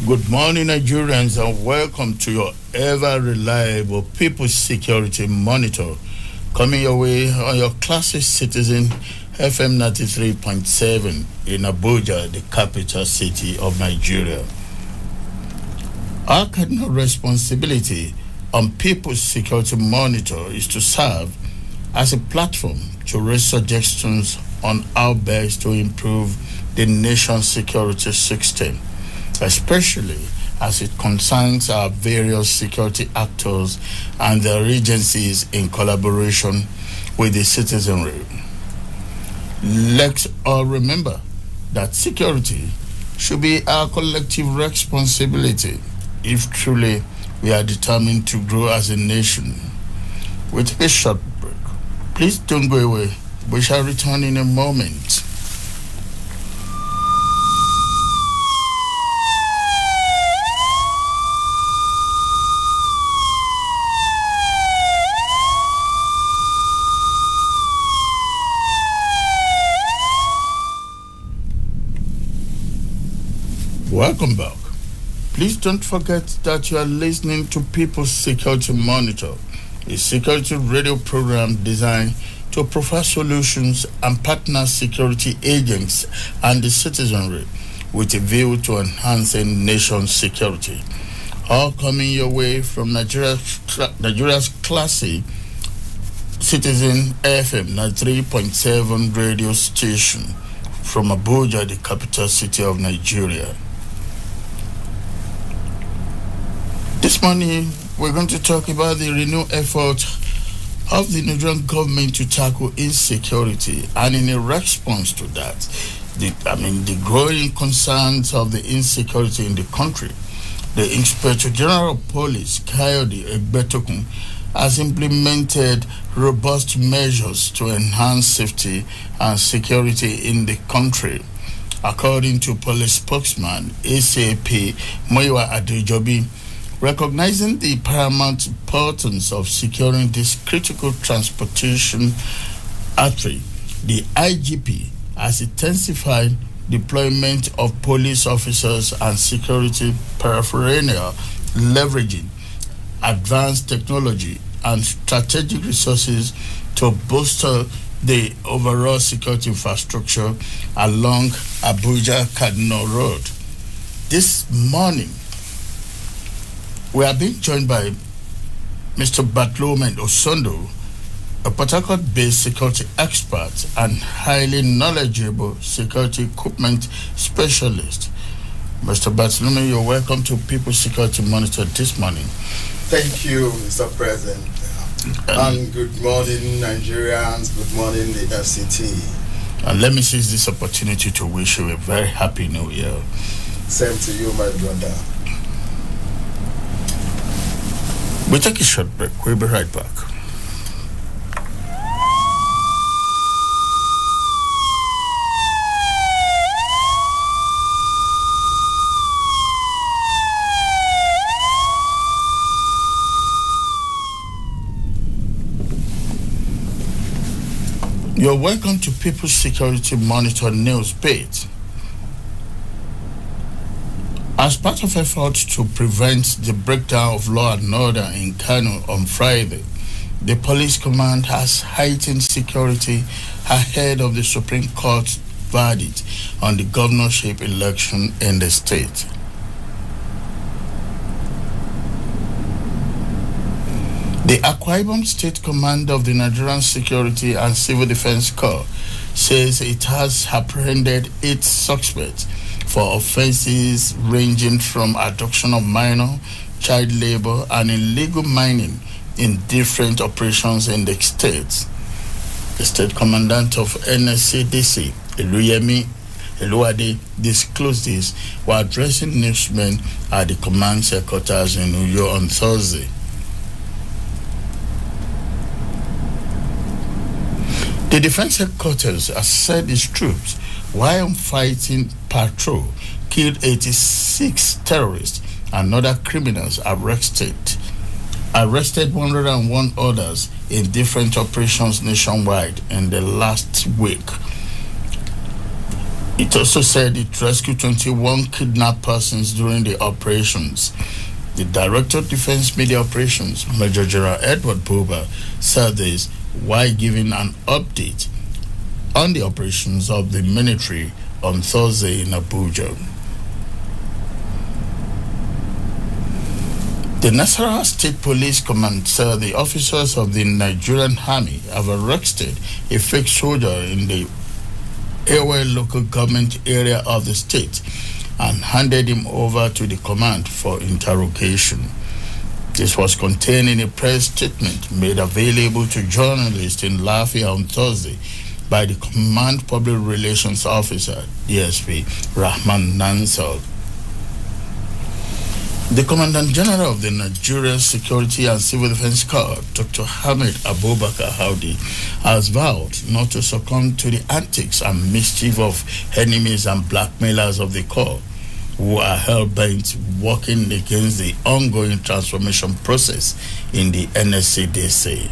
Good morning, Nigerians, and welcome to your ever-reliable People's Security Monitor, coming your way on your classic Citizen FM 93.7 in Abuja, the capital city of Nigeria. Our cardinal responsibility on People's Security Monitor is to serve as a platform to raise suggestions on how best to improve the nation's security system, especially as it concerns our various security actors and their agencies in collaboration with the citizenry. Let's all remember that security should be our collective responsibility if truly we are determined to grow as a nation. With a short break, please don't go away. We shall return in a moment. Welcome back. Please don't forget that you are listening to People's Security Monitor, a security radio program designed to provide solutions and partner security agents and the citizenry with a view to enhancing nation's security. All coming your way from Nigeria's classic Citizen FM 93.7 radio station from Abuja, the capital city of Nigeria. This morning, we're going to talk about the renewed effort of the Nigerian government to tackle insecurity, and in a response to that, the growing concerns of the insecurity in the country. The Inspector General of Police, Kayode Egbetokun, has implemented robust measures to enhance safety and security in the country. According to police spokesman ACP Moyiwa Adejobi, recognizing the paramount importance of securing this critical transportation artery, the IGP has intensified deployment of police officers and security paraphernalia, leveraging advanced technology and strategic resources to bolster the overall security infrastructure along Abuja Cardinal Road. This morning, we are being joined by Mr. BATHOLOMEW OSONDU, a Port Harcourt-based security expert and highly knowledgeable security equipment specialist. Mr. BATHOLOMEW, you're welcome to People's Security Monitor this morning. Thank you, Mr. President. And good morning, Nigerians. Good morning, the FCT. And let me seize this opportunity to wish you a very happy new year. Same to you, my brother. We take a short break. We'll be right back. You're welcome to People's Security Monitor News Page. As part of efforts to prevent the breakdown of law and order in Kano on Friday, the police command has heightened security ahead of the Supreme Court verdict on the governorship election in the state. The Akwa Ibom State Command of the Nigerian Security and Civil Defense Corps says it has apprehended 8 suspects for offenses ranging from abduction of minor, child labor, and illegal mining in different operations in the state. The state commandant of NSCDC, Eluyemi Eluwade, disclosed this while addressing newsmen at the command headquarters in Uyo on Thursday. The defense headquarters has said its troops, while on fighting patrol, killed 86 terrorists and other criminals, arrested 101 others in different operations nationwide in the last week. It also said it rescued 21 kidnapped persons during the operations. The Director of Defense Media Operations, Major General Edward Buba, said this while giving an update on the operations of the military on Thursday in Abuja. The Nasarawa State Police Command said the officers of the Nigerian Army have arrested a fake soldier in the Ewe local government area of the state and handed him over to the command for interrogation. This was contained in a press statement made available to journalists in Lafayette on Thursday by the Command Public Relations Officer, DSP Rahman Nansal. The Commandant General of the Nigeria Security and Civil Defense Corps, Dr. Hamid Abubakar Howdy, has vowed not to succumb to the antics and mischief of enemies and blackmailers of the Corps, who are hell-bent working against the ongoing transformation process in the NSCDC.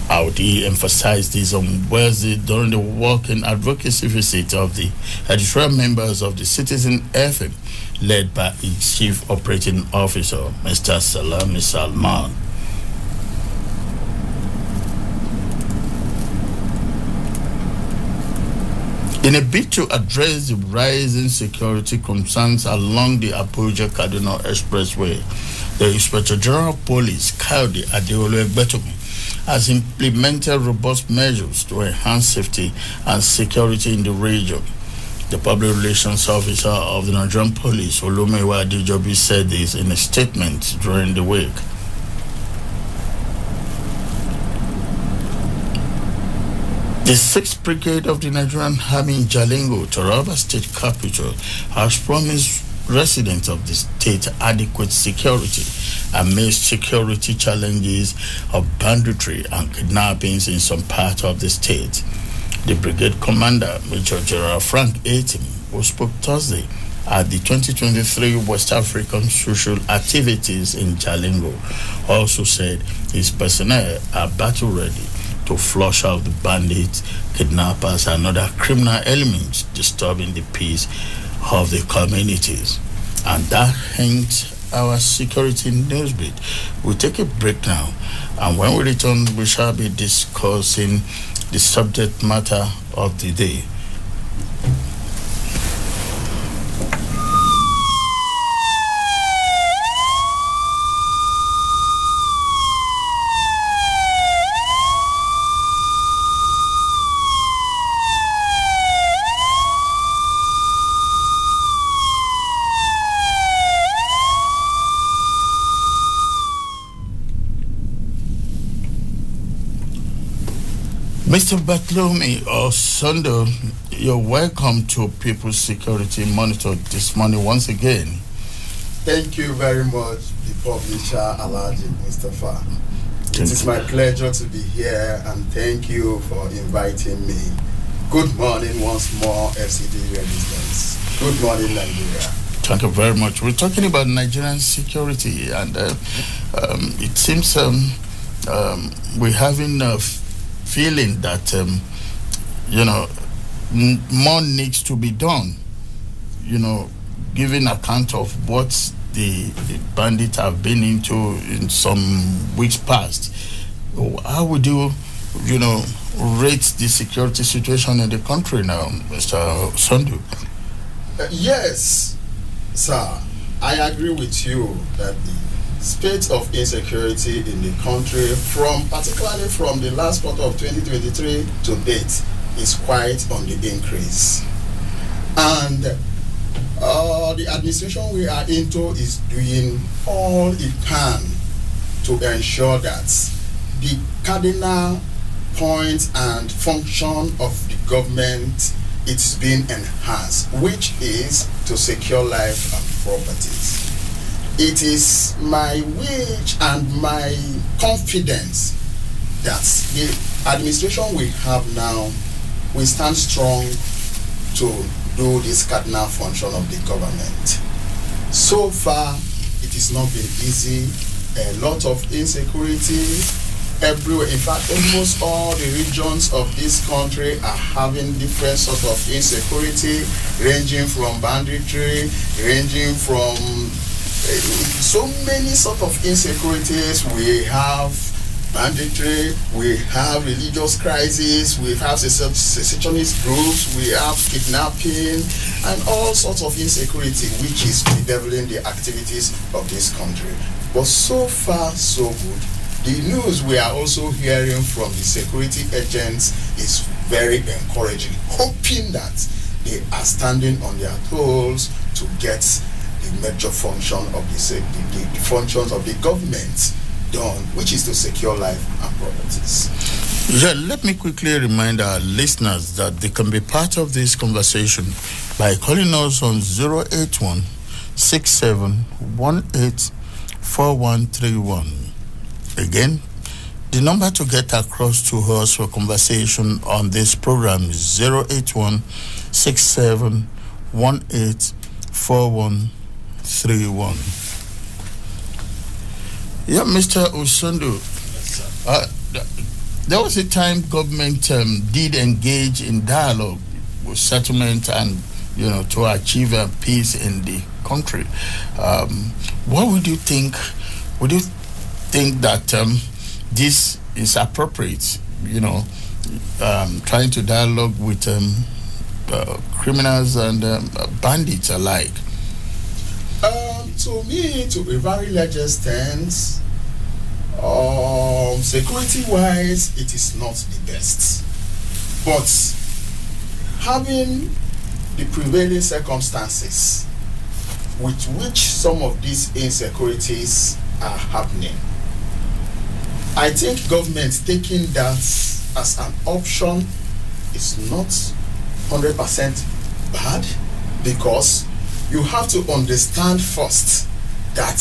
Howdy emphasized this on Wednesday during the working advocacy visit of the editorial members of the Citizen FM, led by its Chief Operating Officer, Mr. Salami Salman. In a bid to address the rising security concerns along the Abuja-Kaduna Expressway, the Inspector General of Police, Kayode Adeolu-Egbetomi, has implemented robust measures to enhance safety and security in the region. The Public Relations Officer of the Nigerian Police, Olumewa Adejobi, said this in a statement during the week. The 6th Brigade of the Nigerian Army in Jalingo, Taraba State Capital, has promised residents of the state adequate security amidst security challenges of banditry and kidnappings in some parts of the state. The brigade commander, Major General Frank Etim, who spoke Thursday at the 2023 West African Social Activities in Jalingo, also said his personnel are battle ready to flush out the bandits, kidnappers, and other criminal elements disturbing the peace of the communities. And that ends our security newsbeat. We'll take a break now, and when we return, we shall be discussing the subject matter of the day. Mr. BATHOLOMEW OSONDU, you're welcome to People's Security Monitor this morning once again. Thank you very much, the publisher Alhaji Mustafa. It is my pleasure to be here, and thank you for inviting me. Good morning once more, FCD residents. Good morning, Nigeria. Thank you very much. We're talking about Nigerian security, and it seems we're having a feeling that more needs to be done, giving account of what the bandits have been into in some weeks past. How would you rate the security situation in the country now, Mr. OSONDU? Yes, sir, I agree with you that the state of insecurity in the country, particularly from the last quarter of 2023 to date, is quite on the increase. And the administration we are into is doing all it can to ensure that the cardinal point and function of the government is being enhanced, which is to secure life and properties. It is my wish and my confidence that the administration we have now will stand strong to do this cardinal function of the government. So far, it has not been easy. A lot of insecurity, everywhere. In fact, almost all the regions of this country are having different sorts of insecurity, ranging from banditry, ranging from so many sort of insecurities. We have banditry, we have religious crisis, we have secessionist groups, we have kidnapping, and all sorts of insecurity, which is bedeviling the activities of this country. But so far, so good. The news we are also hearing from the security agents is very encouraging, hoping that they are standing on their toes to get the major function of the functions of the government done, which is to secure life and properties. Yeah, let me quickly remind our listeners that they can be part of this conversation by calling us on 081 6718 4131. Again, the number to get across to us for conversation on this program is 081 6718 4131. Yeah, Mr. OSONDU, there was a time government did engage in dialogue with settlement and, to achieve peace in the country. What would you think? Would you think that this is appropriate? Trying to dialogue with criminals and bandits alike. To me, to a very large extent, security-wise, it is not the best. But having the prevailing circumstances with which some of these insecurities are happening, I think government taking that as an option is not 100% bad, because you have to understand first that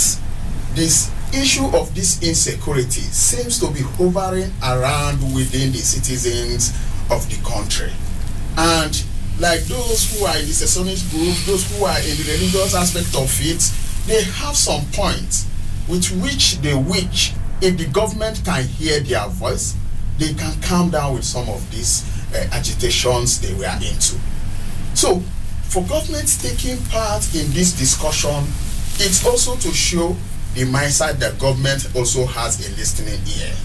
this issue of this insecurity seems to be hovering around within the citizens of the country. And like those who are in the secessionist group, those who are in the religious aspect of it, they have some point with which they wish, if the government can hear their voice, they can calm down with some of these agitations they were into. So, for government taking part in this discussion, it's also to show the mindset that government also has a listening ear.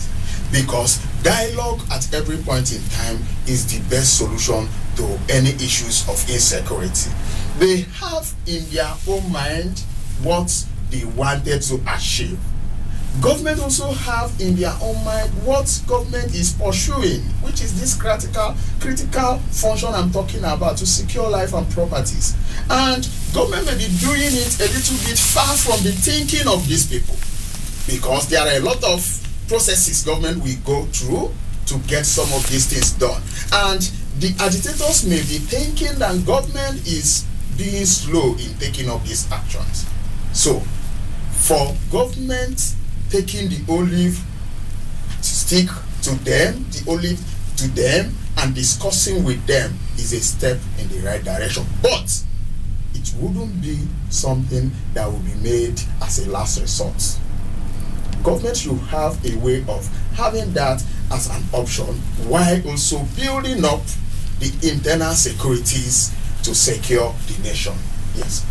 Because dialogue at every point in time is the best solution to any issues of insecurity. They have in their own mind what they wanted to achieve. Government also have in their own mind what government is pursuing, which is this critical function I'm talking about, to secure life and properties. And government may be doing it a little bit far from the thinking of these people, because there are a lot of processes government will go through to get some of these things done. And the agitators may be thinking that government is being slow in taking up these actions. So, for government taking the olive stick to them, and discussing with them is a step in the right direction. But it wouldn't be something that will be made as a last resort. Government should have a way of having that as an option, while also building up the internal securities to secure the nation. Yes.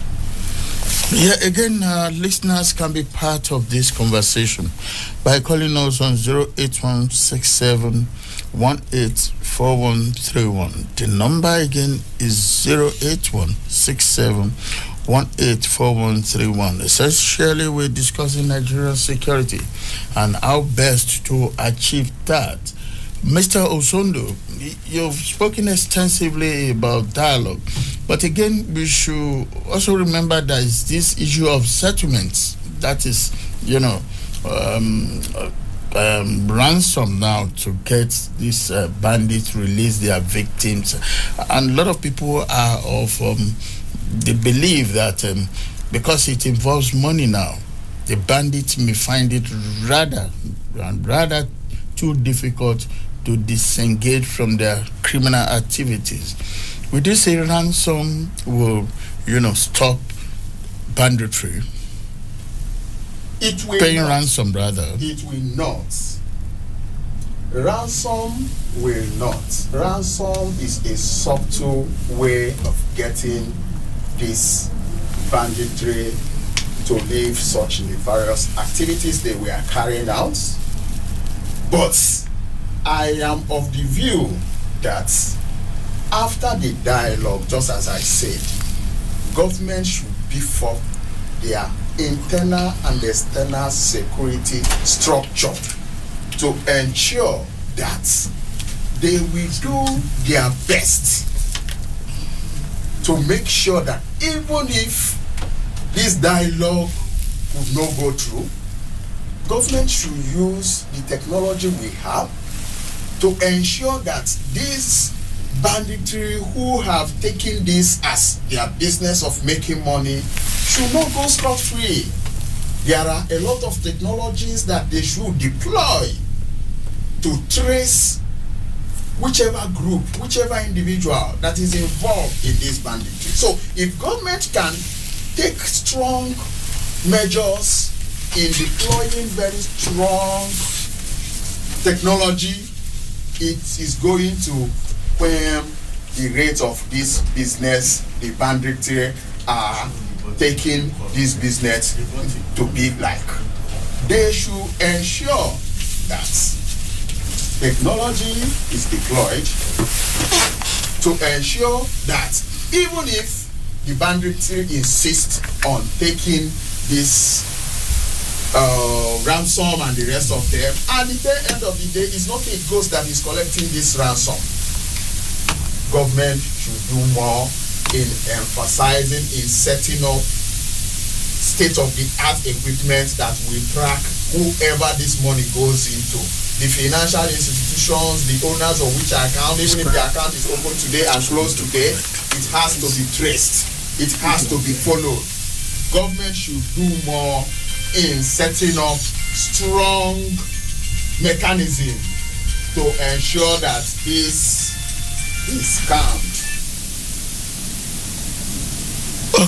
Yeah, again, listeners can be part of this conversation by calling us on 08167184131. The number again is 08167184131. Essentially, we're discussing Nigerian security and how best to achieve that. Mr. OSONDU, you've spoken extensively about dialogue, but again, we should also remember that it's this issue of settlements that is, ransom now to get these bandits release their victims. And a lot of people are of the belief that because it involves money now, the bandits may find it rather too difficult to disengage from their criminal activities. Would you say ransom will, stop banditry? It will Paying not. ransom, rather. It will not. ransom will not. Ransom is a subtle way of getting this banditry to leave such nefarious activities they were carrying out. But I am of the view that after the dialogue, just as I said, government should beef up their internal and external security structure to ensure that they will do their best to make sure that even if this dialogue could not go through, government should use the technology we have to ensure that these banditry who have taken this as their business of making money should not go scot-free. There are a lot of technologies that they should deploy to trace whichever group, whichever individual that is involved in this banditry. So if government can take strong measures in deploying very strong technology, it is going to when the rate of this business, the banditry are taking this business to be like. They should ensure that technology is deployed to ensure that even if the banditry insists on taking this ransom and the rest of them, and at the end of the day, it's not a ghost that is collecting this ransom. Government should do more in emphasizing, in setting up state-of-the-art equipment that will track whoever this money goes into. The financial institutions, the owners of which account, even if the account is open today and closed today, it has to be traced. It has to be followed. Government should do more in setting up strong mechanism to ensure that this is calmed.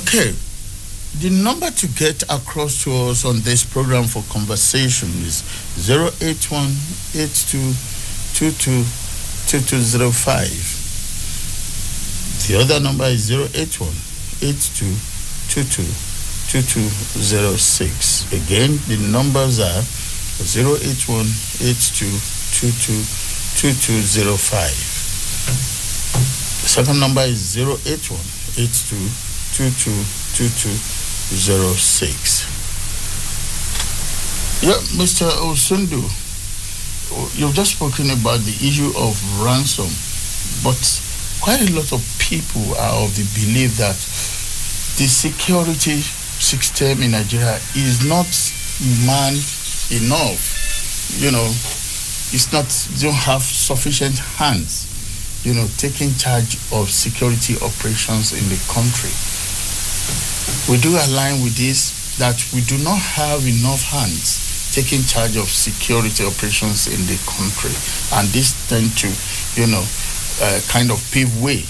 Okay. The number to get across to us on this program for conversation is 081-8222-2205. The other number is 081-8222-2206. Again, the numbers are 081-8222-2205. The second number is 081-8222-2206. Yeah, Mr. OSONDU, you've just spoken about the issue of ransom, but quite a lot of people are of the belief that the security system in Nigeria is not man enough. You know, it's not, don't have sufficient hands, you know, taking charge of security operations in the country. We do align with this, that we do not have enough hands taking charge of security operations in the country, and this tend to, you know, kind of pave way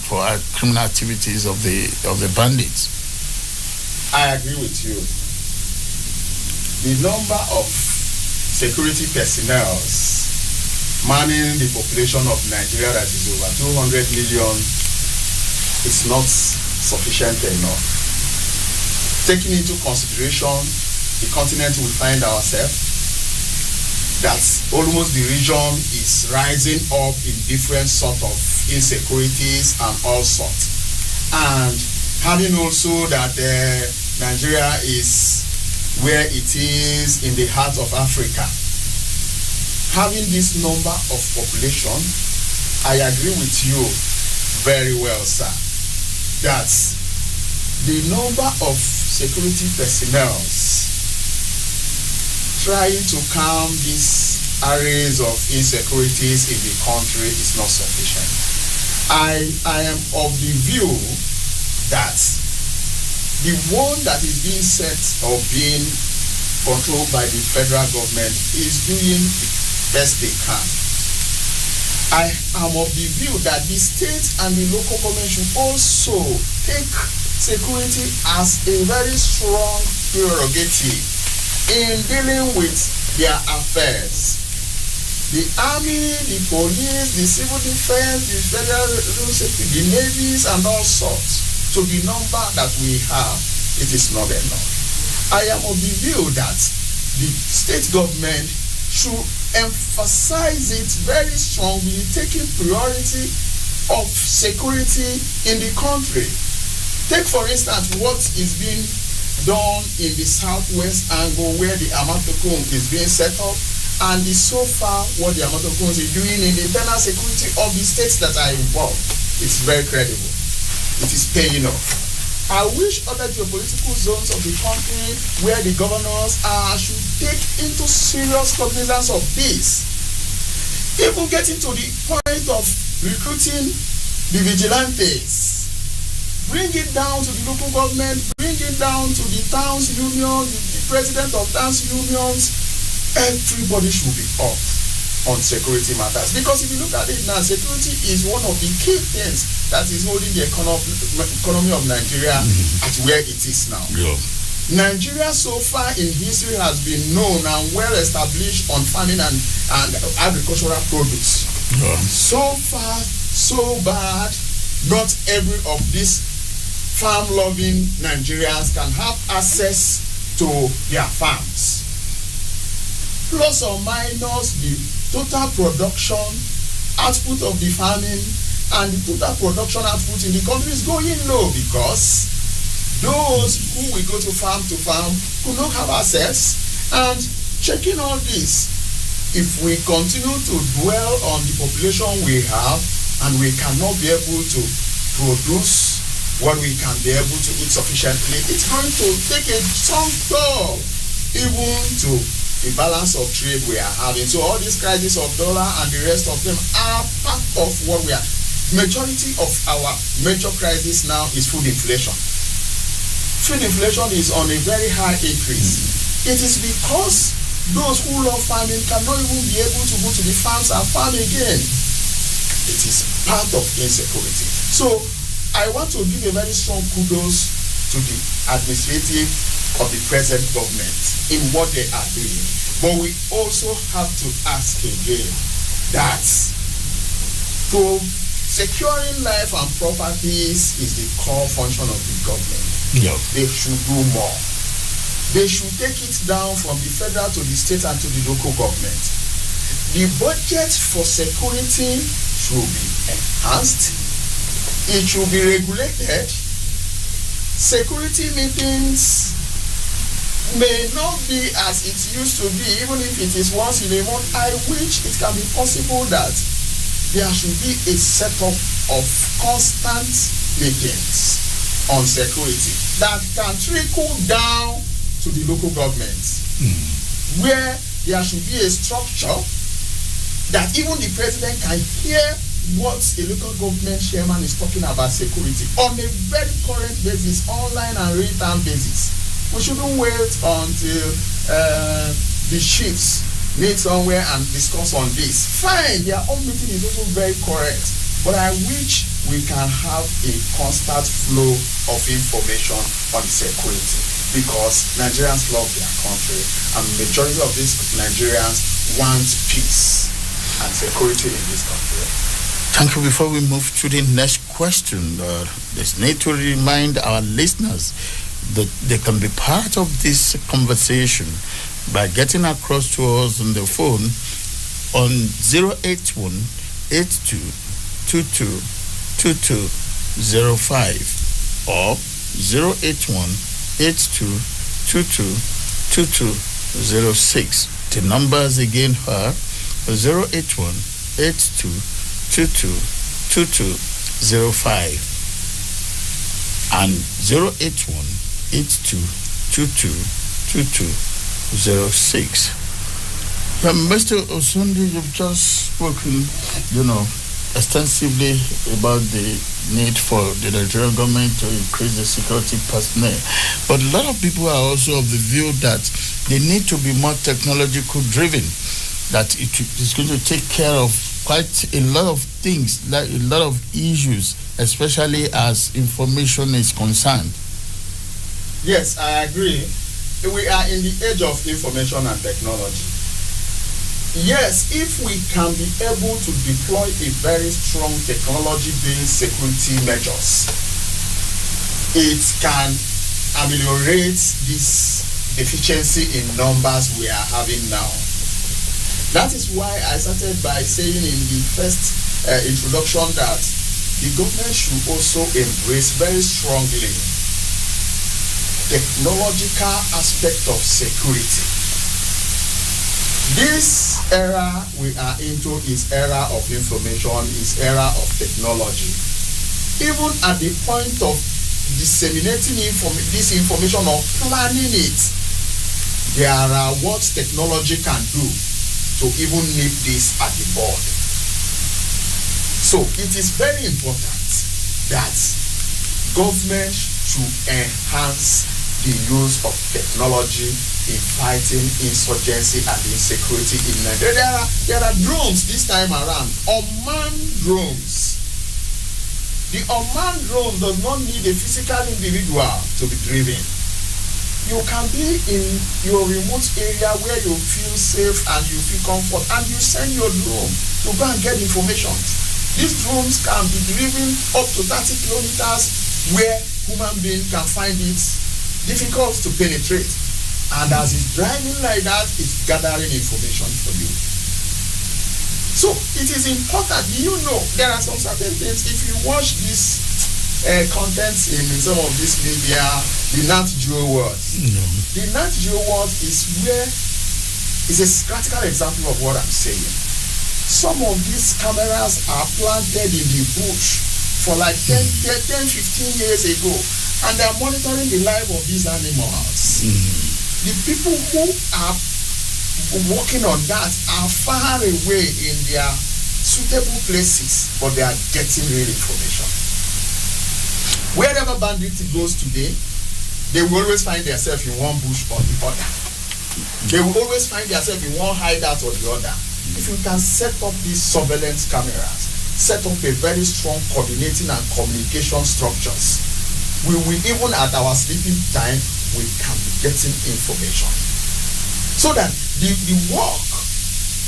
for our criminal activities of the bandits. I agree with you. The number of security personnel manning the population of Nigeria that is over 200 million is not sufficient enough. Taking into consideration the continent we find ourselves, that almost the region is rising up in different sort of insecurities and all sorts, and having also that Nigeria is where it is in the heart of Africa. Having this number of population, I agree with you very well, sir, that the number of security personnel trying to calm these arrays of insecurities in the country is not sufficient. I am of the view that the one that is being set or being controlled by the federal government is doing the best they can. I am of the view that the state and the local government should also take security as a very strong prerogative in dealing with their affairs. the army, the police, the civil defense, the federal safety, the navies, and all sorts. To the number that we have, it is not enough. I am of the view that the state government should emphasize it very strongly, taking priority of security in the country. Take, for instance, what is being done in the southwest angle where the Amatokun is being set up, and is so far what the Amatokun is doing in the internal security of the states that are involved. It's very credible. It is paying off. I wish other geopolitical zones of the country where the governors are should take into serious cognizance of this. Even getting to the point of recruiting the vigilantes. Bring it down to the local government, bring it down to the towns union, the president of towns unions. Everybody should be up on security matters. Because if you look at it now, security is one of the key things that is holding the economy of Nigeria at where it is now. Yeah. Nigeria so far in history has been known and well established on farming and agricultural produce. Yeah. So far, so bad. Not every of these farm-loving Nigerians can have access to their farms. Plus or minus the total production output of the farming and the total production output in the country is going low because those who will go to farm could not have access. And checking all this, if we continue to dwell on the population we have and we cannot be able to produce what we can be able to eat sufficiently, it's going to take a strong toll even to the balance of trade we are having. So all this crisis of dollar and the rest of them are part of what we are. Majority of our major crisis now is food inflation. Food inflation is on a very high increase. It is because those who love farming cannot even be able to go to the farms and farm again. It is part of insecurity. So I want to give a very strong kudos to the administrative of the present government in what they are doing. But we also have to ask again that to securing life and properties is the core function of the government. Yeah. They should do more. They should take it down from the federal to the state and to the local government. The budget for security should be enhanced. It should be regulated. Security meetings may not be as it used to be, even if it is once in a month. I wish it can be possible that there should be a setup of constant meetings on security that can trickle down to the local governments, where there should be a structure that even the president can hear what a local government chairman is talking about security on a very current basis, online and real-time basis. We shouldn't wait until the chiefs meet somewhere and discuss on this. Fine, their own meeting is also very correct, but I wish we can have a constant flow of information on security because Nigerians love their country and the majority of these Nigerians want peace and security in this country. Thank you. Before we move to the next question, there's need to remind our listeners that they can be part of this conversation by getting across to us on the phone on 081-8222-2205 or 081-8222-2206. The numbers again are 081-8222-2205 and 081-8222-2206. Mr. Osondu, you've just spoken, extensively about the need for the Nigerian government to increase the security personnel. But a lot of people are also of the view that they need to be more technological driven, that it is going to take care of quite a lot of things, like a lot of issues, especially as information is concerned. Yes, I agree. We are in the age of information and technology. yes, if we can be able to deploy a very strong technology-based security measures, it can ameliorate this deficiency in numbers we are having now. That is why I started by saying in the first introduction that the government should also embrace very strongly technological aspect of security. This era we are into is era of information, is era of technology. Even at the point of disseminating this information or planning it, there are what technology can do to even nip this at the bud. So it is very important that government should enhance the use of technology in fighting insurgency and insecurity in Nigeria. There are drones this time around, unmanned drones. The unmanned drone does not need a physical individual to be driven. You can be in your remote area where you feel safe and you feel comfort, and you send your drone to go and get information. These drones can be driven up to 30 kilometers where human being can find it difficult to penetrate. And as it's driving like that, it's gathering information for you. So it is important. You know, there are some certain things. If you watch this contents in some of this media, the Nat Geo world. The Nat Geo world is a practical example of what I'm saying. Some of these cameras are planted in the bush for like 10, 15 years ago, and they are monitoring the life of these animals. The people who are working on that are far away in their suitable places, but they are getting real information. Wherever bandits goes today, they will always find themselves in one bush or the other. They will always find themselves in one hideout or the other. If you can set up these surveillance cameras, set up a very strong coordinating and communication structures, we will, even at our sleeping time, we can be getting information. So that the work,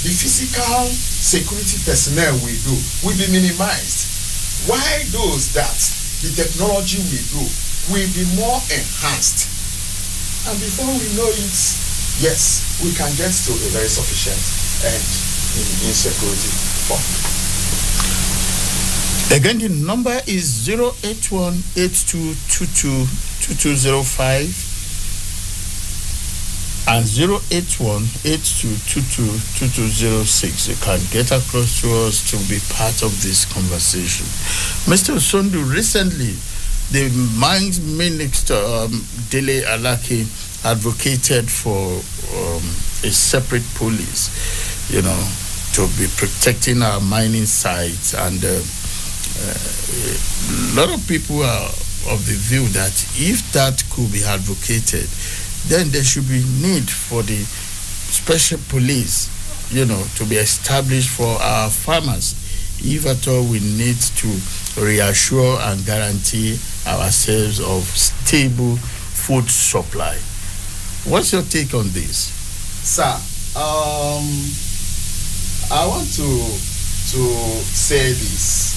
the physical security personnel we do will be minimized. Why those that the technology we do will be more enhanced. And before we know it, yes, we can get to a very sufficient end in security. Again, the number is 081-8222-2205 and 081-8222-2206. You can get across to us to be part of this conversation. Mr. OSONDU, recently, the Mines Minister, Dele Alaki, advocated for a separate police, to be protecting our mining sites. And a lot of people are of the view that if that could be advocated, then there should be need for the special police, to be established for our farmers, if at all we need to reassure and guarantee ourselves of stable food supply. What's your take on this? Sir, I want to say this.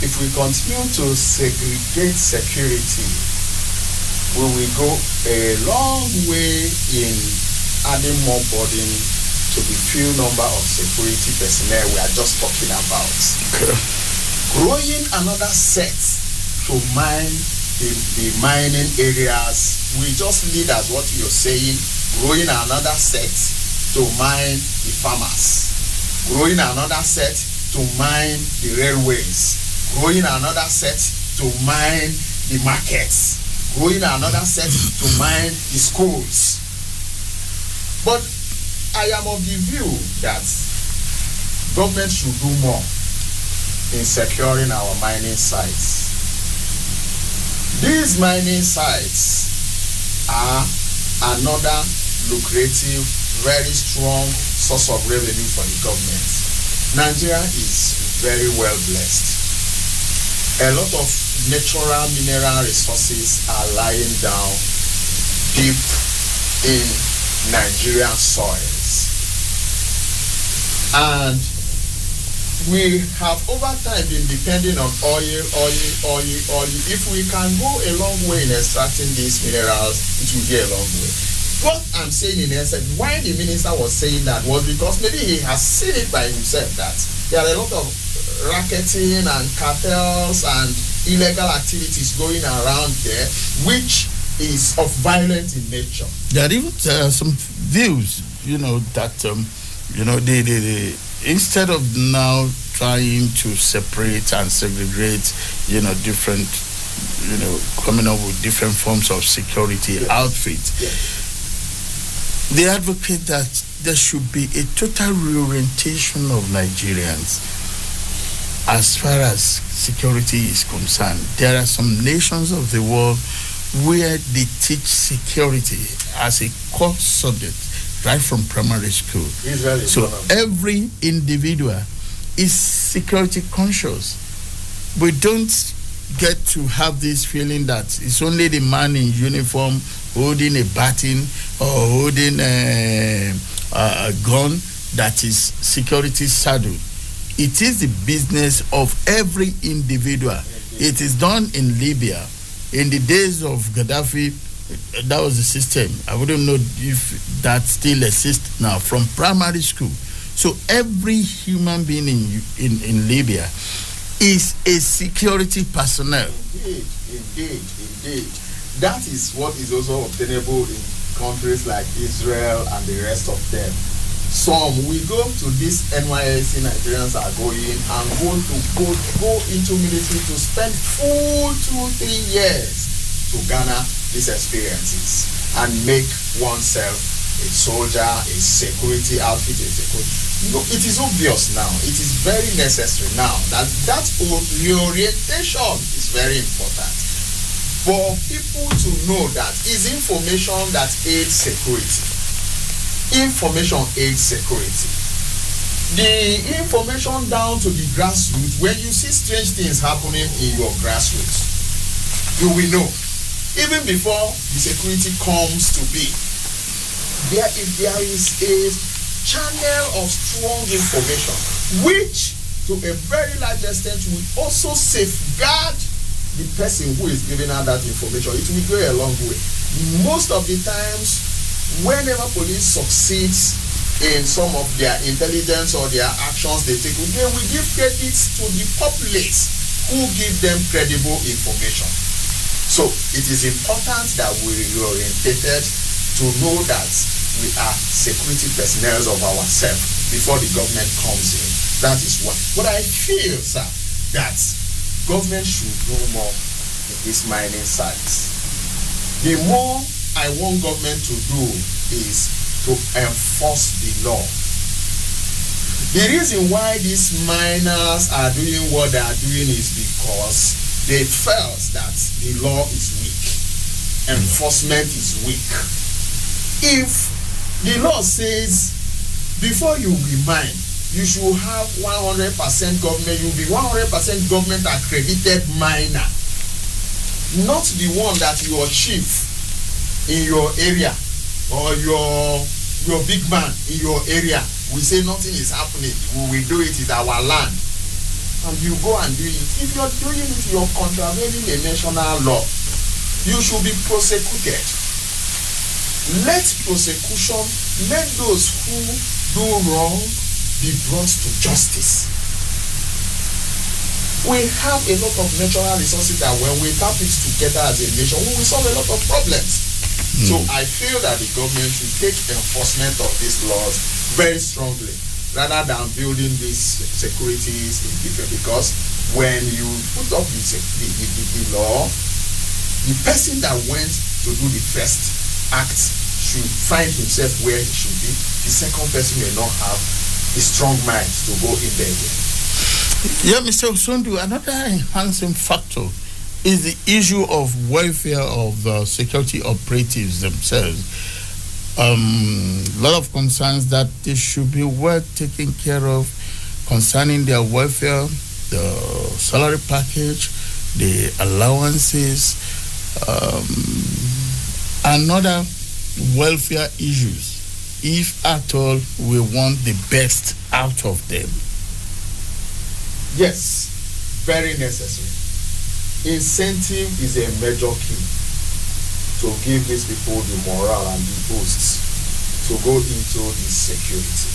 If we continue to segregate security, we will go a long way in adding more burden to the few number of security personnel we are just talking about. Okay. Growing another set to mine the mining areas, we just lead as what you're saying, growing another set to mine the farmers, growing another set to mine the railways, growing another set to mine the markets, growing another set to mine the schools. But I am of the view that government should do more in securing our mining sites. These mining sites are another lucrative, very strong source of revenue for the government. Nigeria is very well blessed. A lot of natural mineral resources are lying down deep in Nigerian soils. And we have over time been depending on oil. If we can go a long way in extracting these minerals, it will go a long way. What I'm saying in essence, why the minister was saying that was because maybe he has seen it by himself that there are a lot of racketing and cartels and illegal activities going around there, which is of violent in nature. There are even some views, that they instead of now trying to separate and segregate, different, coming up with different forms of security outfits, they advocate that there should be a total reorientation of Nigerians as far as security is concerned. There are some nations of the world where they teach security as a core subject right from primary school. So every individual is security conscious. We don't get to have this feeling that it's only the man in uniform holding a baton or holding a gun that is security saddled. It is the business of every individual. It is done in Libya. In the days of Gaddafi, that was the system. I wouldn't know if that still exists now, from primary school. So every human being in Libya is a security personnel. Indeed. That is what is also obtainable in countries like Israel and the rest of them. We go to this NYSC Nigerians are going and go into military to spend full 2-3 years to garner these experiences and make oneself a soldier, a security outfit, it is obvious now. It is very necessary now that reorientation is very important for people to know that is information that aids security. Information aids security. The information down to the grassroots, when you see strange things happening in your grassroots, you will know. Even before the security comes to be, if there is a channel of strong information, which to a very large extent will also safeguard the person who is giving out that information, it will go a long way. Most of the times, whenever police succeeds in some of their intelligence or their actions they take, they will give credits to the populace who give them credible information. So it is important that we reorientated to know that we are security personnel of ourselves before the government comes in. That is what. But I feel, sir, that government should do more in these mining sites. The more I want government to do is to enforce the law. The reason why these miners are doing what they are doing is because they felt that the law is weak. Enforcement is weak. If the law says before you be mine, you should have 100% government, you'll be 100% government accredited miner. Not the one that your chief in your area or your big man in your area will say nothing is happening, we will do it, it's our land, and you go and do it. If you're doing it, you're contravening a national law. You should be prosecuted. Let prosecution, let those who do wrong be brought to justice. We have a lot of natural resources that when we tap it together as a nation, we will solve a lot of problems. So I feel that the government should take enforcement of these laws very strongly, rather than building these securities in different. Because when you put up the law, the person that went to do the first act should find himself where he should be. The second person may not have a strong mind to go in there again. Yeah, Mr. OSONDU, another enhancing factor is the issue of welfare of the security operatives themselves. A lot of concerns that they should be well taken care of concerning their welfare, the salary package, the allowances, and other welfare issues, if at all we want the best out of them? Yes, very necessary. Incentive is a major key to give these people the morale and the boost to go into this security.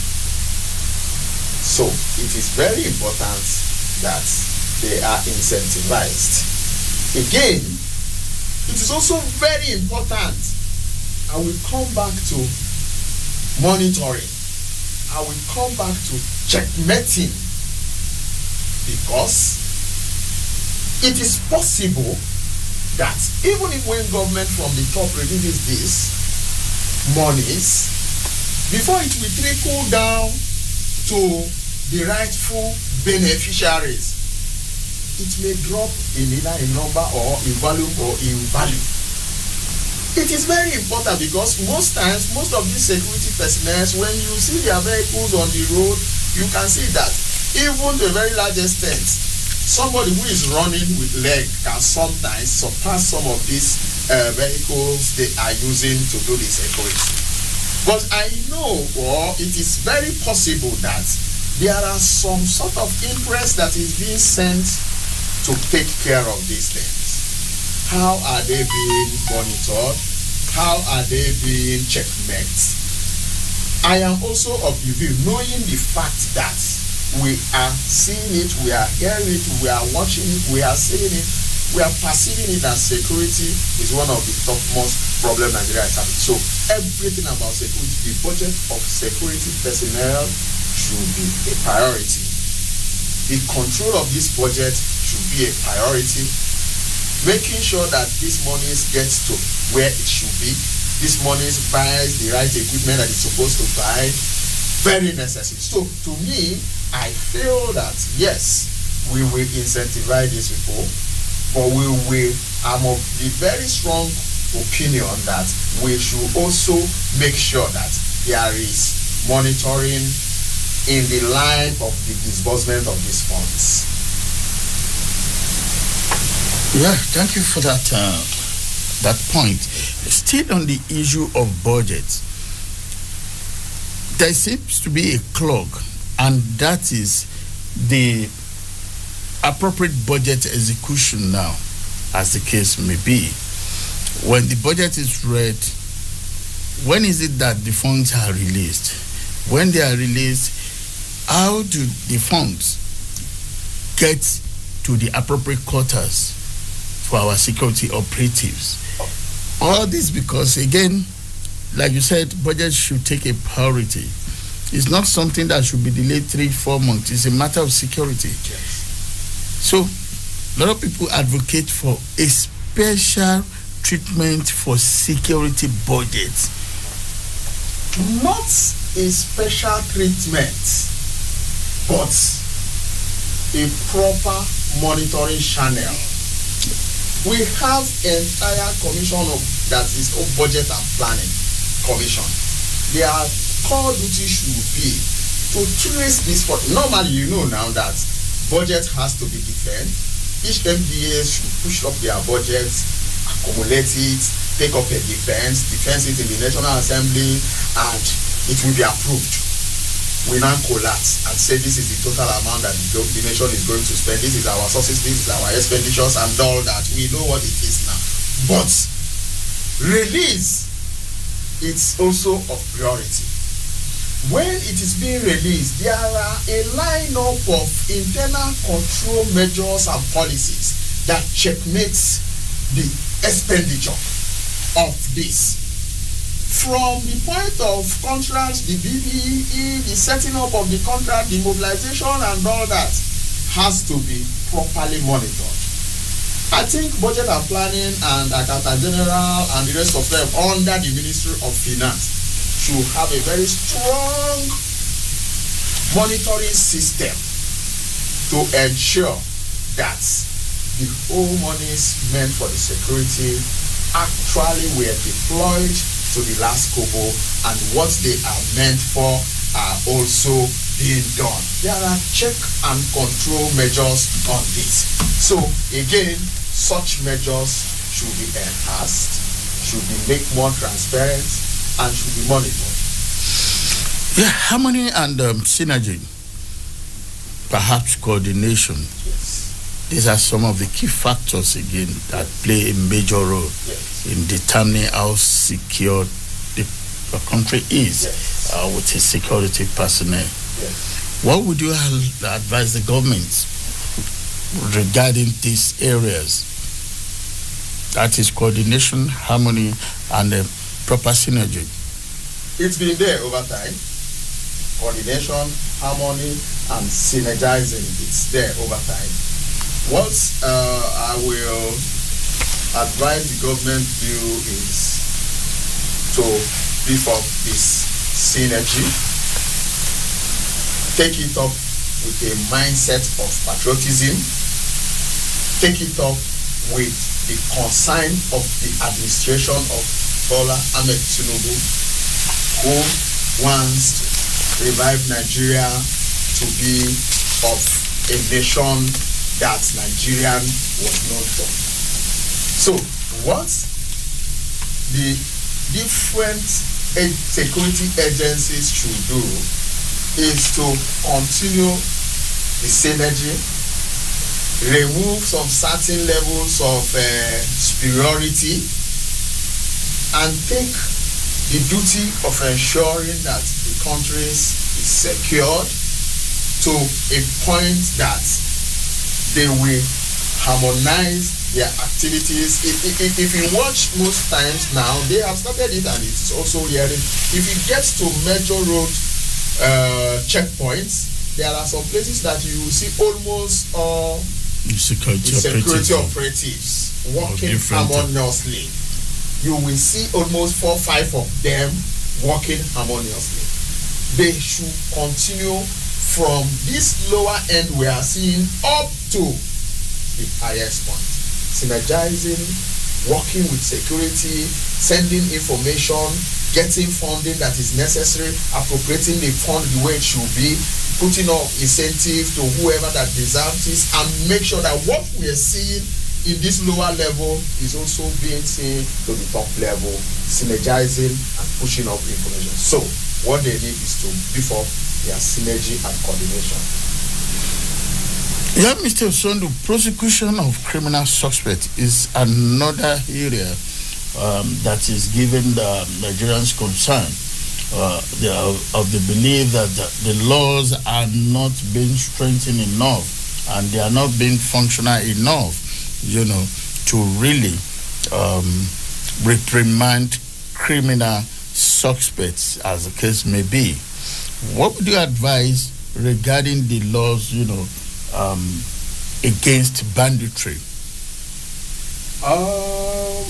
So it is very important that they are incentivized. Again, it is also very important, I will come back to monitoring. I will come back to checkmating, because it is possible that even if when government from the top releases these monies, before it will trickle down to the rightful beneficiaries, it may drop in either in number or in volume or in value. It is very important, because most times, most of these security personnel, when you see their vehicles on the road, you can see that even to a very large extent, somebody who is running with leg can sometimes surpass some of these vehicles they are using to do the security. But I know, or it is very possible that there are some sort of interest that is being sent to take care of these things. How are they being monitored? How are they being checkmated? I am also of the view, knowing the fact that we are seeing it, we are hearing it, we are watching it, we are seeing it, we are perceiving it, that security is one of the topmost problems Nigeria is having. So everything about security, the budget of security personnel should be a priority. The control of this budget should be a priority. Making sure that this money gets to where it should be, this money buys the right equipment that it's supposed to buy, very necessary. So to me, I feel that yes, we will incentivize these people, but I'm of the very strong opinion that we should also make sure that there is monitoring in the line of the disbursement of these funds. Yeah, thank you for that point. Still on the issue of budget, there seems to be a clog, and that is the appropriate budget execution now, as the case may be. When the budget is read, when is it that the funds are released? When they are released, how do the funds get to the appropriate quarters for our security operatives? All this because, again, like you said, budget should take a priority. It's not something that should be delayed 3-4 months. It's a matter of security. Yes. So, a lot of people advocate for a special treatment for security budgets. Not a special treatment, but a proper monitoring channel. We have entire commission that is of budget and planning commission. Their core duty should be to trace this. Normally, you know now that budget has to be defended. Each MDA should push up their budgets, accumulate it, take up a defense it in the National Assembly, and it will be approved. We now collapse and say this is the total amount that the nation is going to spend. This is our sources, this is our expenditures, and all that. We know what it is now. But release, it's also of priority. When it is being released, there are a lineup of internal control measures and policies that checkmates the expenditure of this. From the point of contract, the BBE, the setting up of the contract, the mobilization and all that has to be properly monitored. I think budget and planning and accountant general and the rest of them under the Ministry of Finance should have a very strong monitoring system to ensure that the whole monies meant for the security actually were deployed to the last kobo, and what they are meant for are also being done. There are check and control measures on this. So again, such measures should be enhanced, should be made more transparent, and should be monitored. Yeah, harmony and synergy, perhaps coordination. Yes. These are some of the key factors again that play a major role in determining how secure the country is with its security personnel. Yes. What would you advise the government regarding these areas? That is coordination, harmony, and proper synergy. It's been there over time. Coordination, harmony, and synergizing. It's there over time. What I will advise the government to do is to beef up this synergy, take it up with a mindset of patriotism, take it up with the concern of the administration of Bola Ahmed Tinubu, who wants to revive Nigeria to be of a nation that Nigerian was known for. So, what the different security agencies should do is to continue the synergy, remove some certain levels of superiority, and take the duty of ensuring that the country is secured to a point that they will harmonize their activities. If you watch most times now, they have started it and it is also hearing. If it gets to major road checkpoints, there are some places that you will see almost security operatives working harmoniously. You will see almost 4 or 5 of them working harmoniously. They should continue from this lower end we are seeing up to the highest point. Synergizing, working with security, sending information, getting funding that is necessary, appropriating the fund the way it should be, putting up incentive to whoever that deserves this, and make sure that what we are seeing in this lower level is also being seen to the top level, synergizing and pushing up information. So what they need is to beef up their synergy and coordination. Yeah, Mr. OSONDU, prosecution of criminal suspects is another area that is given the Nigerians concern of the belief that the laws are not being strengthened enough and they are not being functional enough, to really reprimand criminal suspects, as the case may be. What would you advise regarding the laws, against banditry?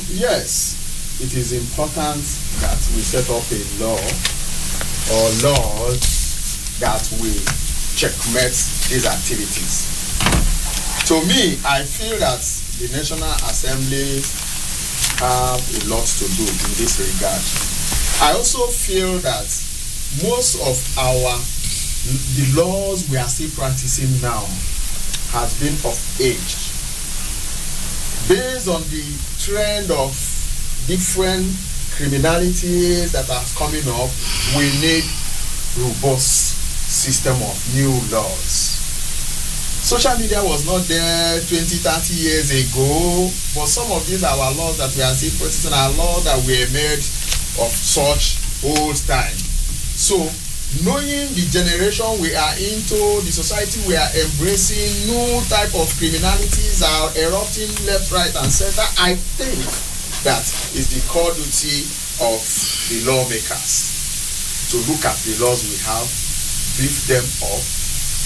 Yes, it is important that we set up a law or laws that will checkmate these activities. To me, I feel that the National Assembly have a lot to do in this regard. I also feel that most of the laws we are still practicing now has been of age. Based on the trend of different criminalities that are coming up, we need robust system of new laws. Social media was not there 20-30 years ago, but some of these our laws that we are still practicing are laws that were made of such old time. So knowing the generation we are into, the society we are embracing, new type of criminalities are erupting left, right, and center, I think that is the core duty of the lawmakers to look at the laws we have, beef them up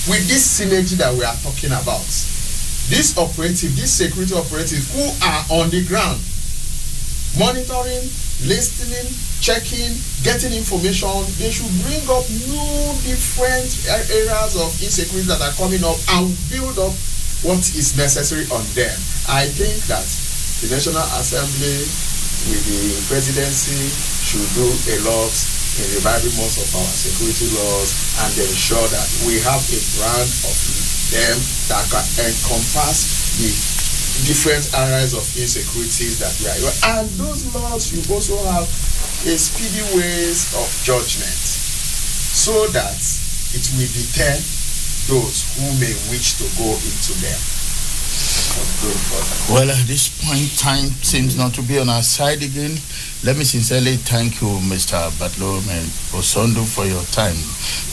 with this synergy that we are talking about. These security operatives who are on the ground, monitoring, listening, checking, getting information, they should bring up new different areas of insecurity that are coming up and build up what is necessary on them. I think that the National Assembly with the presidency should do a lot in reviving most of our security laws and ensure that we have a brand of them that can encompass the different areas of insecurities that we are. And those laws should also have a speedy ways of judgment. so that it will deter those who may wish to go into them. Well, at this point, time seems not to be on our side again. Let me sincerely thank you, Mr. BATHOLOMEW OSONDU, for your time.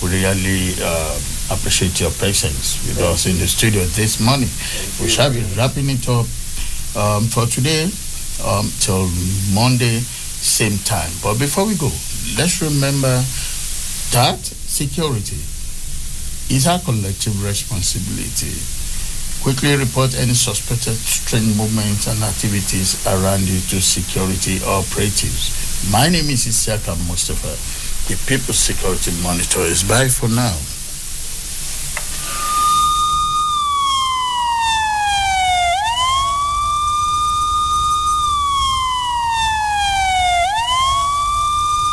We really appreciate your presence with us in the studio this morning. We shall be wrapping it up for today till Monday, same time. But before we go, let's remember that security is our collective responsibility. Quickly report any suspected strange movements and activities around you to security operatives. My name is Isiaka Mustafa, the People's Security Monitor. Is bye for now.